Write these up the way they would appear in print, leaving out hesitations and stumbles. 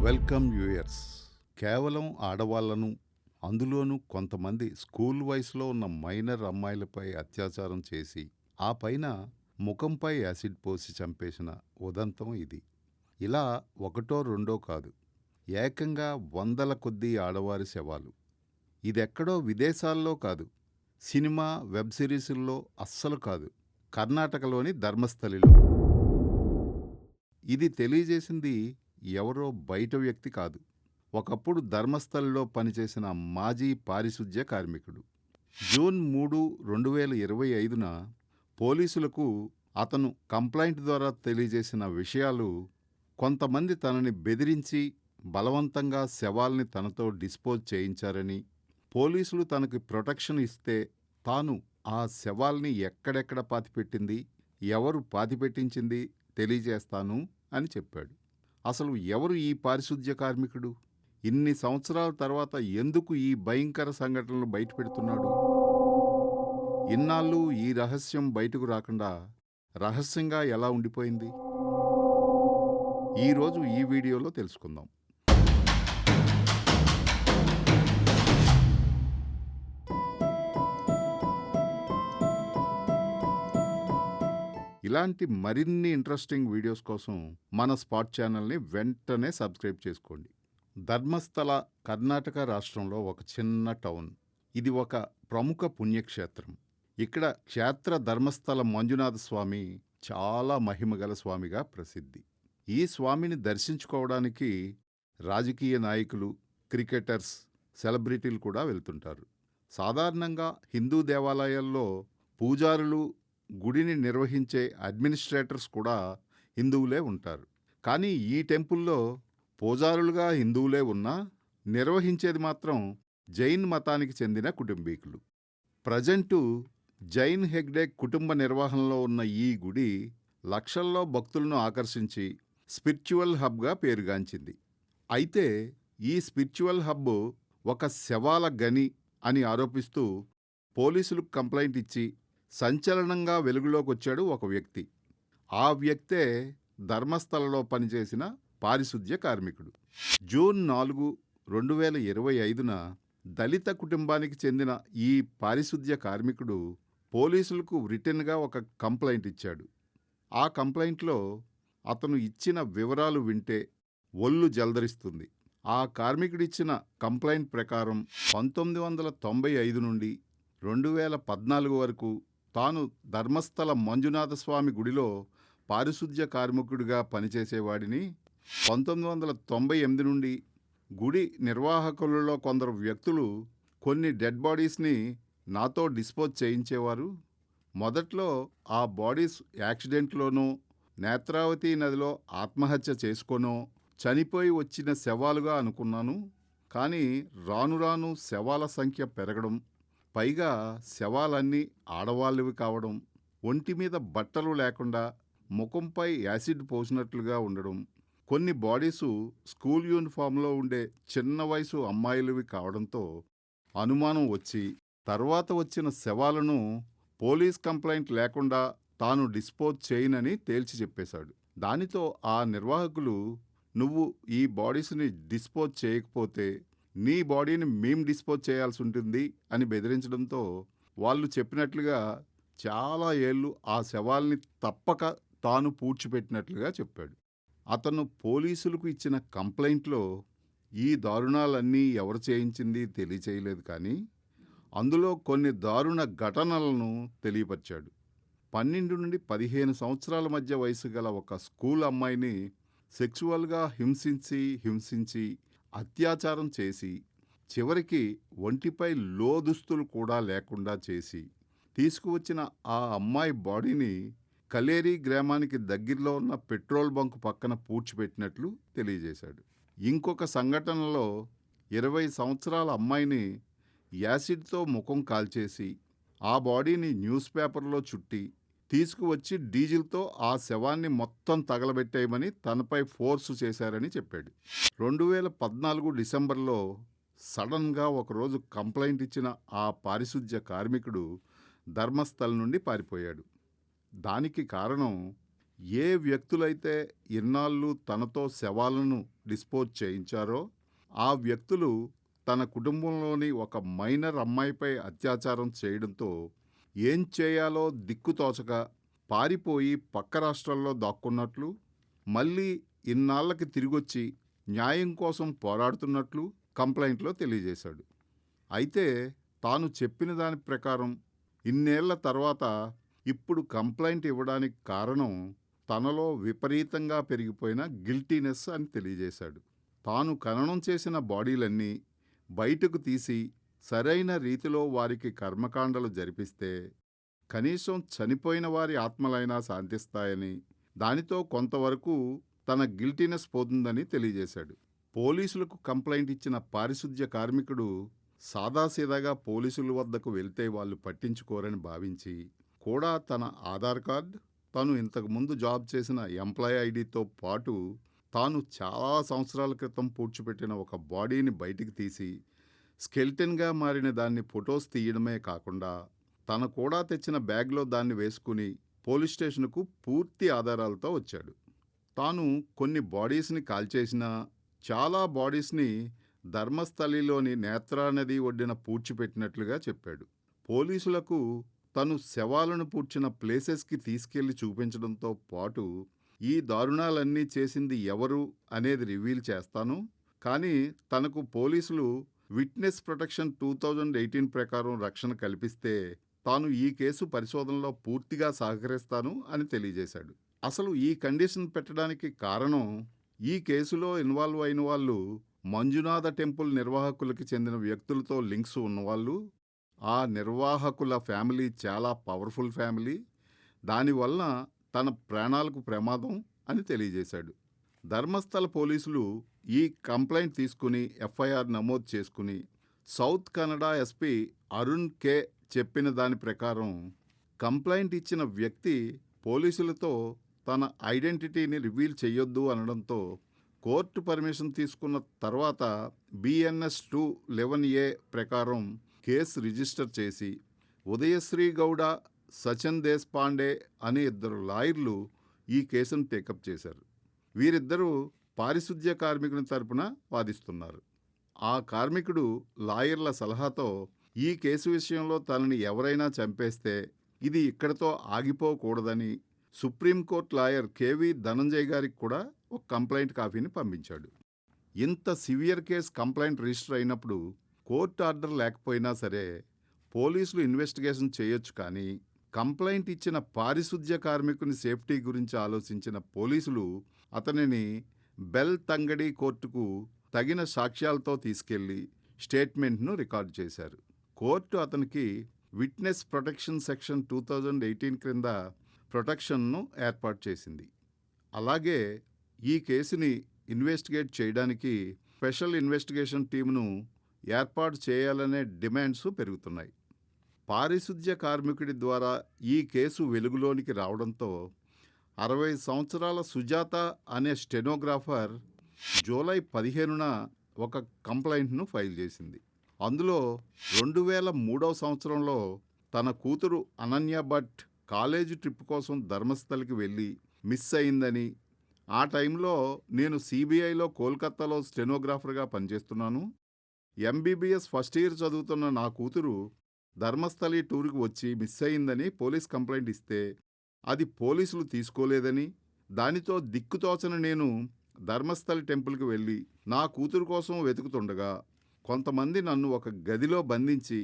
Welcome viewers. కేవలం ఆడవాళ్లను, అందులోనూ కొంతమంది స్కూల్ వయసులో ఉన్న మైనర్ అమ్మాయిలపై అత్యాచారం చేసి ఆ పైన ముఖంపై యాసిడ్ పోసి చంపేసిన ఉదంతం ఇది. ఇలా ఒకటో రెండో కాదు, ఏకంగా వందల కొద్దీ ఆడవారి శవాలు. ఇదెక్కడో విదేశాల్లో కాదు, సినిమా వెబ్ సిరీసుల్లో అస్సలు కాదు, కర్ణాటకలోని ధర్మస్థలిలో. ఇది తెలియజేసింది ఎవరో బయట వ్యక్తి కాదు, ఒకప్పుడు ధర్మస్థలిలో పనిచేసిన మాజీ పారిశుధ్య కార్మికుడు. జూన్ 3, 2025న పోలీసులకు అతను కంప్లైంట్ ద్వారా తెలియజేసిన విషయాలు, కొంతమంది తనని బెదిరించి బలవంతంగా శవాల్ని తనతో డిస్పోజ్ చేయించారని, పోలీసులు తనకి ప్రొటెక్షన్ ఇస్తే తాను ఆ శవాల్ని ఎక్కడెక్కడ పాతిపెట్టింది, ఎవరు పాతిపెట్టించింది తెలియజేస్తాను అని చెప్పాడు. అసలు ఎవరు ఈ పారిశుధ్య కార్మికుడు? ఇన్ని సంవత్సరాల తర్వాత ఎందుకు ఈ భయంకర సంఘటనలు బయటపెడుతున్నాడు? ఇన్నాళ్ళు ఈ రహస్యం బయటకు రాకుండా రహస్యంగా ఎలా ఉండిపోయింది? ఈరోజు ఈ వీడియోలో తెలుసుకుందాం. ఇలాంటి మరిన్ని ఇంట్రెస్టింగ్ వీడియోస్ కోసం మన స్పాట్ ఛానల్ని వెంటనే సబ్స్క్రైబ్ చేసుకోండి. ధర్మస్థల కర్ణాటక రాష్ట్రంలో ఒక చిన్న టౌన్. ఇది ఒక ప్రముఖ పుణ్యక్షేత్రం. ఇక్కడ క్షేత్ర ధర్మస్థల మంజునాథ స్వామి చాలా మహిమగల స్వామిగా ప్రసిద్ధి. ఈ స్వామిని దర్శించుకోవడానికి రాజకీయ నాయకులు, క్రికెటర్స్, సెలబ్రిటీలు కూడా వెళ్తుంటారు. సాధారణంగా హిందూ దేవాలయాల్లో పూజారులు, గుడిని నిర్వహించే అడ్మినిస్ట్రేటర్స్ కూడా హిందువులే ఉంటారు. కానీ ఈ టెంపుల్లో పూజారులుగా హిందువులే ఉన్నా నిర్వహించేది మాత్రం జైన్ మతానికి చెందిన కుటుంబీకులు. ప్రజెంటు జైన్ హెగ్డే కుటుంబ నిర్వహణలో ఉన్న ఈ గుడి లక్షల్లో భక్తులను ఆకర్షించి స్పిరిచువల్ హబ్గా పేరుగాంచింది. అయితే ఈ స్పిరిచువల్ హబ్ ఒక శవాల గని అని ఆరోపిస్తూ పోలీసులకు కంప్లైంట్ ఇచ్చి సంచలనంగా వెలుగులోకొచ్చాడు ఒక వ్యక్తి. ఆ వ్యక్తే ధర్మస్థలలో పనిచేసిన పారిశుధ్య కార్మికుడు. జూన్ 4, 2025న దళిత కుటుంబానికి చెందిన ఈ పారిశుధ్య కార్మికుడు పోలీసులకు రిటర్న్గా ఒక కంప్లైంట్ ఇచ్చాడు. ఆ కంప్లైంట్లో అతను ఇచ్చిన వివరాలు వింటే ఒళ్ళు జలదరిస్తుంది. ఆ కార్మికుడిచ్చిన కంప్లైంట్ ప్రకారం 1995 నుండి 2014 వరకు తాను ధర్మస్థల మంజునాథ స్వామి గుడిలో పారిశుధ్య కార్మికుడిగా పనిచేసేవాడిని. 1998 నుండి గుడి నిర్వాహకులలో కొందరు వ్యక్తులు కొన్ని డెడ్ బాడీస్ని నాతో డిస్పోజ్ చేయించేవారు. మొదట్లో ఆ బాడీస్ యాక్సిడెంట్లోనో, నేత్రావతి నదిలో ఆత్మహత్య చేసుకోనో చనిపోయి వచ్చిన శవాలుగా అనుకున్నాను. కానీ రాను రాను శవాల సంఖ్య పెరగడం, పైగా శవాలన్నీ ఆడవాళ్ళవి కావడం, ఒంటి మీద బట్టలు లేకుండా ముఖంపై యాసిడ్ పోసినట్లుగా ఉండడం, కొన్ని బాడీసు స్కూల్ యూనిఫామ్లో ఉండే చిన్న వయసు అమ్మాయిలవి కావడంతో అనుమానం వచ్చి తర్వాత వచ్చిన శవాలను పోలీస్ కంప్లైంట్ లేకుండా తాను డిస్పోజ్ చేయనని తేల్చి చెప్పేశాడు. దానితో ఆ నిర్వాహకులు, నువ్వు ఈ బాడీస్ని డిస్పోజ్ చేయకపోతే నీ బాడీని మేం డిస్పోజ్ చేయాల్సి ఉంటుంది అని బెదిరించడంతో వాళ్ళు చెప్పినట్లుగా చాలా ఏళ్ళు ఆ శవాల్ని తప్పక తాను పూడ్చిపెట్టినట్లుగా చెప్పాడు. అతను పోలీసులకు ఇచ్చిన కంప్లైంట్లో ఈ దారుణాలన్నీ ఎవరు చేయించింది తెలియచేయలేదు, కానీ అందులో కొన్ని దారుణ ఘటనలను తెలియపరిచాడు. 12 నుండి 15 సంవత్సరాల మధ్య వయసు గల ఒక స్కూల్ అమ్మాయిని సెక్సువల్గా హింసించి అత్యాచారం చేసి, చివరికి ఒంటిపై లోదుస్తులు కూడా లేకుండా చేసి తీసుకువచ్చిన ఆ అమ్మాయి బాడీని కలేరి గ్రామానికి దగ్గరలో ఉన్న పెట్రోల్ బంక్ పక్కన పూడ్చిపెట్టినట్లు తెలియజేశాడు. ఇంకొక సంఘటనలో 20 సంవత్సరాల అమ్మాయిని యాసిడ్తో ముఖం కాల్చేసి ఆ బాడీని న్యూస్ పేపర్లో చుట్టి తీసుకువచ్చి డీజిల్తో ఆ శవాన్ని మొత్తం తగలబెట్టేయమని తనపై ఫోర్సు చేశారని చెప్పాడు. 2014 డిసెంబర్లో సడన్గా ఒకరోజు కంప్లైంట్ ఇచ్చిన ఆ పారిశుధ్య కార్మికుడు ధర్మస్థల నుండి పారిపోయాడు. దానికి కారణం ఏ వ్యక్తులైతే ఇన్నాళ్ళు తనతో శవాలను డిస్పోజ్ చేయించారో ఆ వ్యక్తులు తన కుటుంబంలోని ఒక మైనర్ అమ్మాయిపై అత్యాచారం చేయడంతో ఏం చేయాలో దిక్కుతోచక పారిపోయి పక్క రాష్ట్రాల్లో దాక్కున్నట్లు, మళ్ళీ ఇన్నాళ్లకి తిరిగొచ్చి న్యాయం కోసం పోరాడుతున్నట్లు కంప్లైంట్లో తెలియజేశాడు. అయితే తాను చెప్పిన దాని ప్రకారం ఇన్నేళ్ల తర్వాత ఇప్పుడు కంప్లైంట్ ఇవ్వడానికి కారణం తనలో విపరీతంగా పెరిగిపోయిన గిల్టీనెస్ అని తెలియజేశాడు. తాను ఖననం చేసిన బాడీలన్నీ బయటకు తీసి సరైన రీతిలో వారికి కర్మకాండలు జరిపిస్తే కనీసం చనిపోయిన వారి ఆత్మలైనా శాంతిస్తాయని, దానితో కొంతవరకు తన గిల్టీనెస్ పోతుందని తెలియజేశాడు. పోలీసులకు కంప్లైంట్ ఇచ్చిన పారిశుధ్య కార్మికుడు సాదాసీదాగా పోలీసుల వద్దకు వెళ్తే వాళ్ళు పట్టించుకోరని భావించి కూడా తన ఆధార్ కార్డ్, తను ఇంతకుముందు జాబ్ చేసిన ఎంప్లాయీ ఐడితో పాటు తాను చాలా సంవత్సరాల క్రితం పూడ్చిపెట్టిన ఒక బాడీని బయటికి తీసి స్కెల్టన్గా మారిన దాన్ని ఫొటోస్ తీయడమే కాకుండా తను కూడా తెచ్చిన బ్యాగ్లో దాన్ని వేసుకుని పోలీస్ స్టేషన్కు పూర్తి ఆధారాలతో వచ్చాడు. తాను కొన్ని బాడీస్ని కాల్చేసినా చాలా బాడీస్ని ధర్మస్థలిలోని నేత్రా నది ఒడ్డున పూడ్చిపెట్టినట్లుగా చెప్పాడు. పోలీసులకు తను శవాలను పూడ్చిన ప్లేసెస్కి తీసుకెళ్లి చూపించడంతో పాటు ఈ దారుణాలన్నీ చేసింది ఎవరు అనేది రివీల్ చేస్తాను, కానీ తనకు పోలీసులు విట్నెస్ ప్రొటెక్షన్ 2018 ప్రకారం రక్షణ కల్పిస్తే తాను ఈ కేసు పరిశోధనలో పూర్తిగా సహకరిస్తాను అని తెలియజేశాడు. అసలు ఈ కండిషన్ పెట్టడానికి కారణం ఈ కేసులో ఇన్వాల్వ్ అయిన వాళ్ళు మంజునాథ టెంపుల్ నిర్వాహకులకి చెందిన వ్యక్తులతో లింక్స్ ఉన్నవాళ్ళు, ఆ నిర్వాహకుల ఫ్యామిలీ చాలా పవర్ఫుల్ ఫ్యామిలీ, దానివల్ల తన ప్రాణాలకు ప్రమాదం అని తెలియజేశాడు. ధర్మస్థల పోలీసులు ఈ కంప్లైంట్ తీసుకుని ఎఫ్ఐఆర్ నమోదు చేసుకుని సౌత్ కన్నడ ఎస్పీ అరుణ్ కే చెప్పిన దాని ప్రకారం కంప్లైంట్ ఇచ్చిన వ్యక్తి పోలీసులతో తన ఐడెంటిటీని రివీల్ చేయొద్దు అనడంతో కోర్టు పర్మిషన్ తీసుకున్న తర్వాత BNS 211A ప్రకారం కేసు రిజిస్టర్ చేసి ఉదయశ్రీ గౌడ, సచిన్ దేశపాండే అనే ఇద్దరు లాయర్లు ఈ కేసును టేకప్ చేశారు. వీరిద్దరూ పారిశుధ్య కార్మికుని తరపున వాదిస్తున్నారు. ఆ కార్మికుడు లాయర్ల సలహాతో ఈ కేసు విషయంలో తనని ఎవరైనా చంపేస్తే ఇది ఇక్కడితో ఆగిపోకూడదని సుప్రీంకోర్టు లాయర్ KV ధనంజయ్ గారికి కూడా ఒక కంప్లైంట్ కాపీని పంపించాడు. ఇంత సివియర్ కేసు కంప్లైంట్ రిజిస్టర్ అయినప్పుడు కోర్టు ఆర్డర్ లేకపోయినా సరే పోలీసులు ఇన్వెస్టిగేషన్ చేయొచ్చు, కానీ కంప్లైంట్ ఇచ్చిన పారిశుధ్య కార్మికుని సేఫ్టీ గురించి ఆలోచించిన పోలీసులు అతనిని బెల్ తంగడి కోర్టుకు తగిన సాక్ష్యాలతో తీసుకెళ్లి స్టేట్మెంట్ను రికార్డు చేశారు. కోర్టు అతనికి విట్నెస్ ప్రొటెక్షన్ సెక్షన్ 2018 క్రింద ప్రొటెక్షన్ను ఏర్పాటు చేసింది. అలాగే ఈ కేసుని ఇన్వెస్టిగేట్ చేయడానికి స్పెషల్ ఇన్వెస్టిగేషన్ టీమును ఏర్పాటు చేయాలనే డిమాండ్స్ పెరుగుతున్నాయి. పారిశుధ్య కార్మికుడి ద్వారా ఈ కేసు వెలుగులోనికి రావడంతో 60 సంవత్సరాల సుజాత అనే స్టెనోగ్రాఫర్ జూలై 15న ఒక కంప్లైంట్ను ఫైల్ చేసింది. అందులో 2003వ సంవత్సరంలో తన కూతురు అనన్య భట్ కాలేజీ ట్రిప్ కోసం ధర్మస్థలికి వెళ్ళి మిస్ అయిందని, ఆ టైంలో నేను CBIలో కోల్కతాలో స్టెనోగ్రాఫర్గా పనిచేస్తున్నాను, MBBS ఫస్ట్ ఇయర్ చదువుతున్న నా కూతురు ధర్మస్థలి టూర్కి వచ్చి మిస్ అయిందని పోలీస్ కంప్లైంట్ ఇస్తే అది పోలీసులు తీసుకోలేదని, దానితో దిక్కుతోచని నేను ధర్మస్థలి టెంపుల్కి వెళ్ళి నా కూతురు కోసం వెతుకుతుండగా కొంతమంది నన్ను ఒక గదిలో బంధించి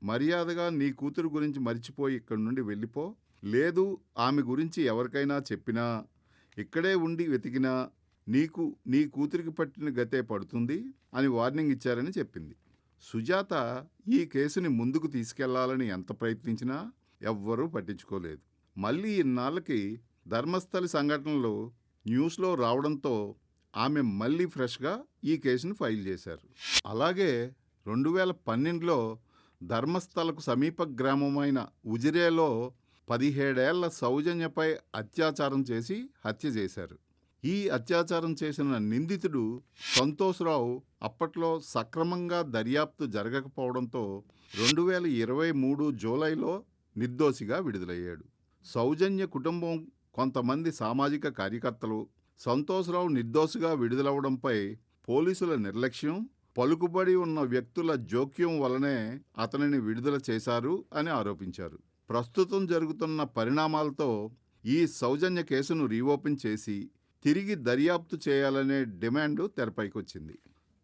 మర్యాదగా నీ కూతురు గురించి మర్చిపోయి ఇక్కడి నుండి వెళ్ళిపో, లేదు ఆమె గురించి ఎవరికైనా చెప్పినా ఇక్కడే ఉండి వెతికినా నీకు నీ కూతురికి పట్టిన గతే పడుతుంది అని వార్నింగ్ ఇచ్చారని చెప్పింది. సుజాత ఈ కేసుని ముందుకు తీసుకెళ్లాలని ఎంత ప్రయత్నించినా ఎవ్వరూ పట్టించుకోలేదు. మళ్ళీ ఇన్నాళ్ళకి ధర్మస్థలి సంఘటనలు న్యూస్లో రావడంతో ఆమె మళ్ళీ ఫ్రెష్గా ఈ కేసును ఫైల్ చేశారు. అలాగే 2012లో ధర్మస్థలకు సమీప గ్రామమైన ఉజిరేలో 17 ఏళ్ల సౌజన్యపై అత్యాచారం చేసి హత్య చేశారు. ఈ అత్యాచారం చేసిన నిందితుడు సంతోష్రావు అప్పట్లో సక్రమంగా దర్యాప్తు జరగకపోవడంతో 2023 జూలైలో నిర్దోషిగా విడుదలయ్యాడు. సౌజన్య కుటుంబం, కొంతమంది సామాజిక కార్యకర్తలు సంతోష్రావు నిర్దోషిగా విడుదలవడంపై పోలీసుల నిర్లక్ష్యం, పలుకుబడి ఉన్న వ్యక్తుల జోక్యం వలనే అతనిని విడుదల చేశారు అని ఆరోపించారు. ప్రస్తుతం జరుగుతున్న పరిణామాలతో ఈ సౌజన్య కేసును రీఓపెన్ చేసి తిరిగి దర్యాప్తు చేయాలనే డిమాండ్ తెరపైకొచ్చింది.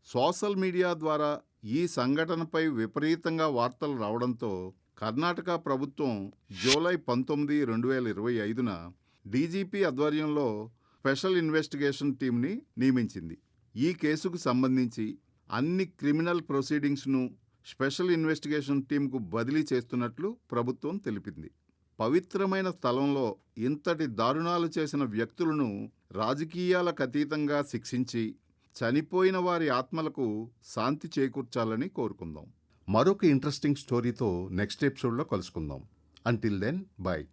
సోషల్ మీడియా ద్వారా ఈ సంఘటనపై విపరీతంగా వార్తలు రావడంతో కర్ణాటక ప్రభుత్వం జూలై 19, 2025న డీజీపీ ఆధ్వర్యంలో స్పెషల్ ఇన్వెస్టిగేషన్ టీంని నియమించింది. ఈ కేసుకు సంబంధించి అన్ని క్రిమినల్ ప్రొసీడింగ్స్ను స్పెషల్ ఇన్వెస్టిగేషన్ టీంకు బదిలీ చేస్తున్నట్లు ప్రభుత్వం తెలిపింది. పవిత్రమైన స్థలంలో ఇంతటి దారుణాలు చేసిన వ్యక్తులను రాజకీయాలకు అతీతంగా శిక్షించి చనిపోయిన వారి ఆత్మలకు శాంతి చేకూర్చాలని కోరుకుందాం. మరొక ఇంట్రెస్టింగ్ స్టోరీతో నెక్స్ట్ ఎపిసోడ్లో కలుసుకుందాం. Until then, by.